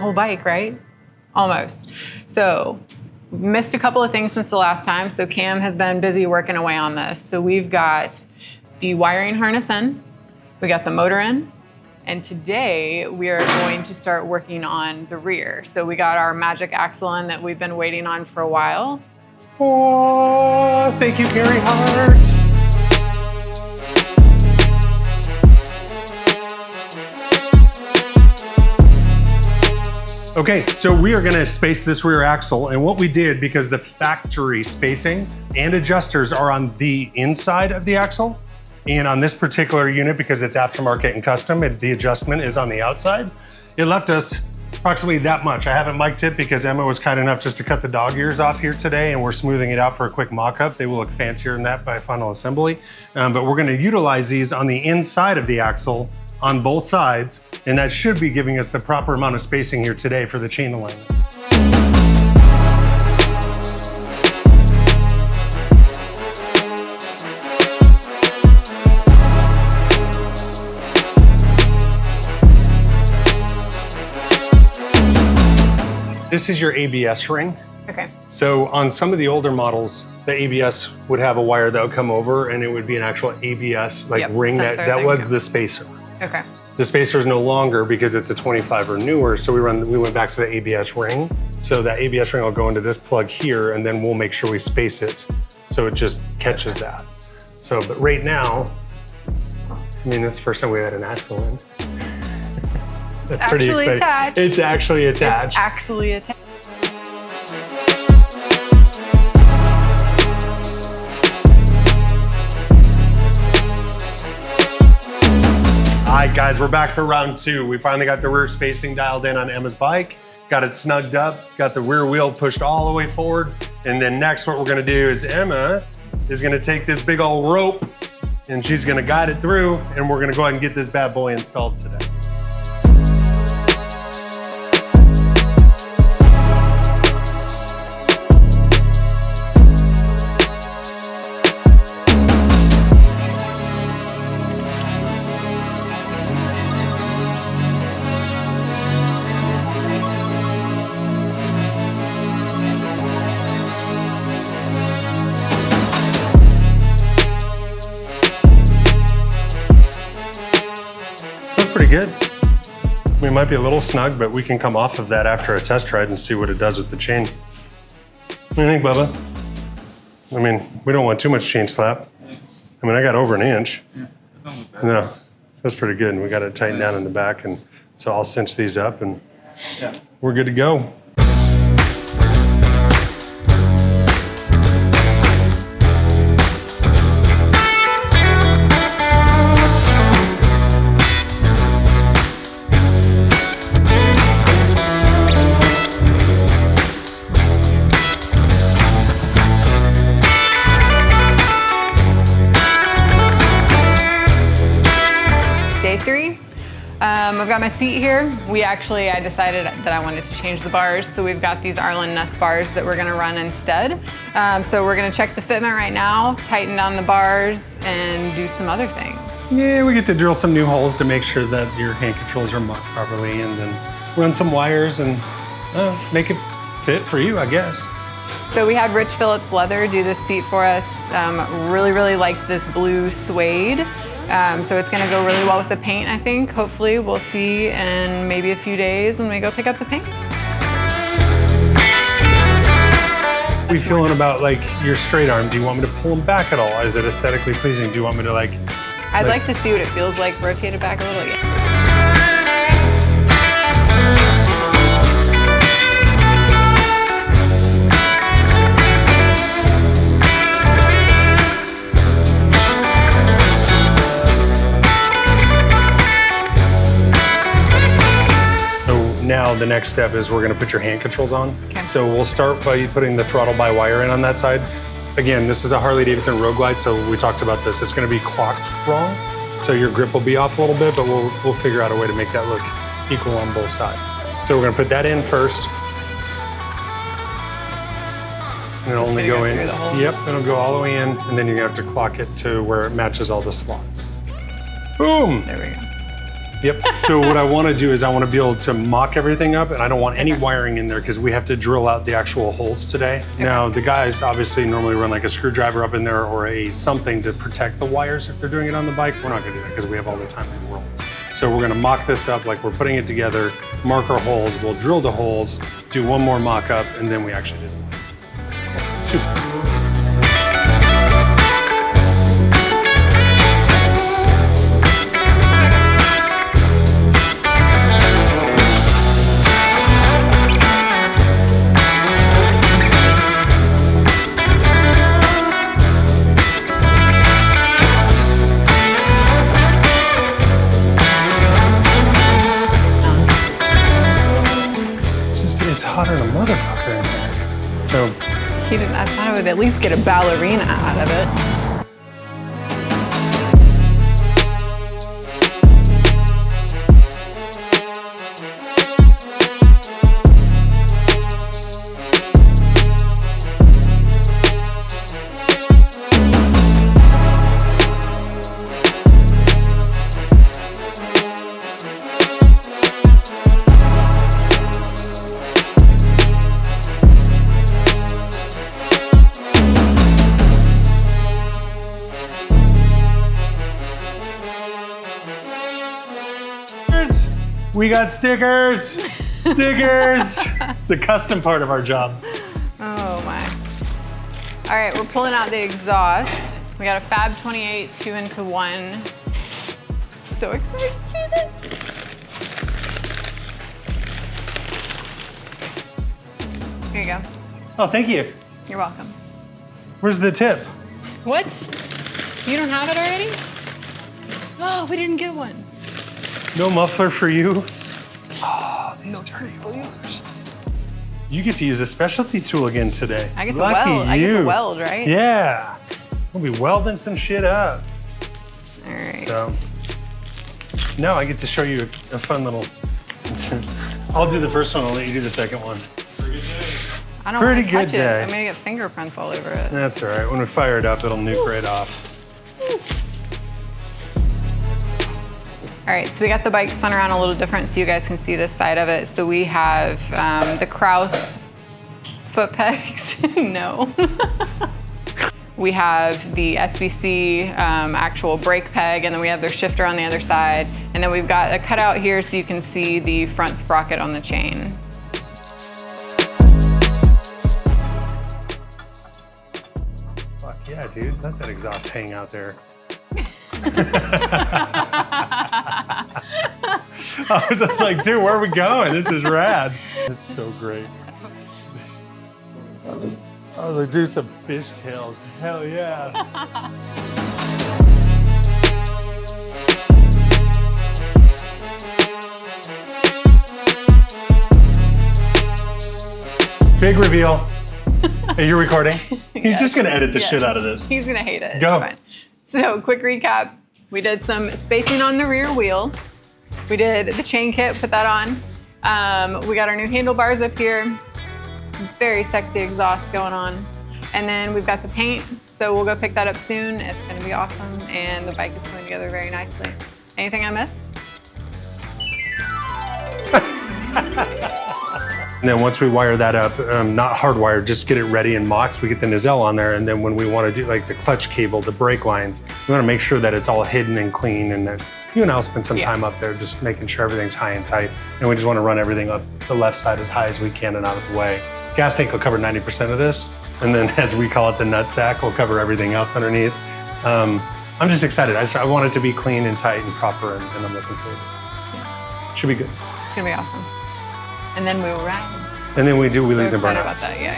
whole bike, right? Almost. So missed a couple of things since the last time. So Cam has been busy working away on this. So we've got the wiring harness in, we got the motor in, and today we are going to start working on the rear. So we got our magic axle in that we've been waiting on for a while. Oh, thank you, Carrie Hart. Okay, so we are gonna space this rear axle, and what we did, because the factory spacing and adjusters are on the inside of the axle, and on this particular unit, because it's aftermarket and custom, the adjustment is on the outside, it left us approximately that much. I haven't mic'd it because Emma was kind enough just to cut the dog ears off here today, and we're smoothing it out for a quick mock-up. They will look fancier than that by final assembly, but we're gonna utilize these on the inside of the axle on both sides, and that should be giving us the proper amount of spacing here today for the chain alignment. This is your ABS ring. Okay. So on some of the older models, the ABS would have a wire that would come over, and it would be an actual ABS ring that was the spacer. Okay. The spacer is no longer because it's a 25 or newer, so we went back to the ABS ring. So that ABS ring will go into this plug here, and then we'll make sure we space it so it just catches that. So, but right now, I mean, that's the first time we had an axle in. That's pretty exciting. Attached. It's actually attached. It's actually attached. All right, guys, we're back for round two. We finally got the rear spacing dialed in on Emma's bike, got it snugged up, got the rear wheel pushed all the way forward. And then next, what we're gonna do is Emma is gonna take this big old rope and she's gonna guide it through, and we're gonna go ahead and get this bad boy installed today. Pretty good. We might be a little snug, but we can come off of that after a test ride and see what it does with the chain. What do you think, Bubba? I mean, we don't want too much chain slap. I mean, I got over an inch. No, that's pretty good. And we got it tightened down in the back, and so I'll cinch these up and we're good to go. Day three. I've got my seat here. I decided that I wanted to change the bars, so we've got these Arlen Ness bars that we're gonna run instead. So we're gonna check the fitment right now, tighten down the bars, and do some other things. Yeah, we get to drill some new holes to make sure that your hand controls are marked properly, and then run some wires and make it fit for you, I guess. So we had Rich Phillips Leather do this seat for us. Really liked this blue suede. So it's gonna go really well with the paint, I think. Hopefully we'll see in maybe a few days when we go pick up the paint. We feeling about like your straight arm? Do you want me to pull them back at all? Is it aesthetically pleasing? Do you want me to I'd like to see what it feels like rotated back a little. Yeah. Now the next step is we're gonna put your hand controls on. Okay. So we'll start by putting the throttle by wire in on that side. Again, this is a Harley-Davidson Road Glide, so we talked about this. It's gonna be clocked wrong, so your grip will be off a little bit, but we'll figure out a way to make that look equal on both sides. So we're gonna put that in first. And it'll only go in. Yep, it'll go all the way in, and then you're gonna have to clock it to where it matches all the slots. Boom! There we go. Yep, so what I want to do is I want to be able to mock everything up, and I don't want any wiring in there because we have to drill out the actual holes today. Okay. Now, the guys obviously normally run like a screwdriver up in there or a something to protect the wires if they're doing it on the bike. We're not going to do that because we have all the time in the world. So we're going to mock this up like we're putting it together, mark our holes, we'll drill the holes, do one more mock up, and then we actually do it. Super. It's hotter than a motherfucker in here. So I thought I would at least get a ballerina out of it. we got stickers. Stickers. It's the custom part of our job. Oh my. All right, we're pulling out the exhaust. We got a Fab 28 2-into-1. So excited to see this. Here you go. Oh, thank you. You're welcome. Where's the tip? What? You don't have it already? Oh, we didn't get one. No muffler for you? Oh, these dirty wheels. You get to use a specialty tool again today. I get to Lucky weld. You. I get to weld, right? Yeah. We'll be welding some shit up. All right. So now I get to show you a fun little. I'll do the first one. I'll let you do the second one. I don't want to touch it. I'm gonna get fingerprints all over it. That's all right. When we fire it up, it'll nuke right off. All right, so we got the bike spun around a little different so you guys can see this side of it. So we have the Kraus foot pegs. No. We have the SBC actual brake peg, and then we have their shifter on the other side. And then we've got a cutout here so you can see the front sprocket on the chain. Fuck yeah, dude. Let that exhaust hang out there. I was just like, dude, where are we going? This is rad. It's so great. I was like, do some fishtails. Hell yeah. Big reveal. Are you recording? He's just gonna edit the shit out of this. He's gonna hate it. Go. It's fine. So, quick recap. We did some spacing on the rear wheel. We did the chain kit, put that on. We got our new handlebars up here. Very sexy exhaust going on. And then we've got the paint, so we'll go pick that up soon. It's gonna be awesome, and the bike is coming together very nicely. Anything I missed? And then once we wire that up, not hardwired, just get it ready and mocked, we get the nacelle on there. And then when we want to do like the clutch cable, the brake lines, we want to make sure that it's all hidden and clean, and that you and I'll spend some time up there just making sure everything's high and tight. And we just want to run everything up the left side as high as we can and out of the way. Gas tank will cover 90% of this. And then as we call it, the nut sack will cover everything else underneath. I'm just excited. I want it to be clean and tight and proper, and I'm looking forward to it. Yeah. Should be good. It's gonna be awesome. And then we will ride. And then we do wheelies and So excited burnouts. about that, yeah.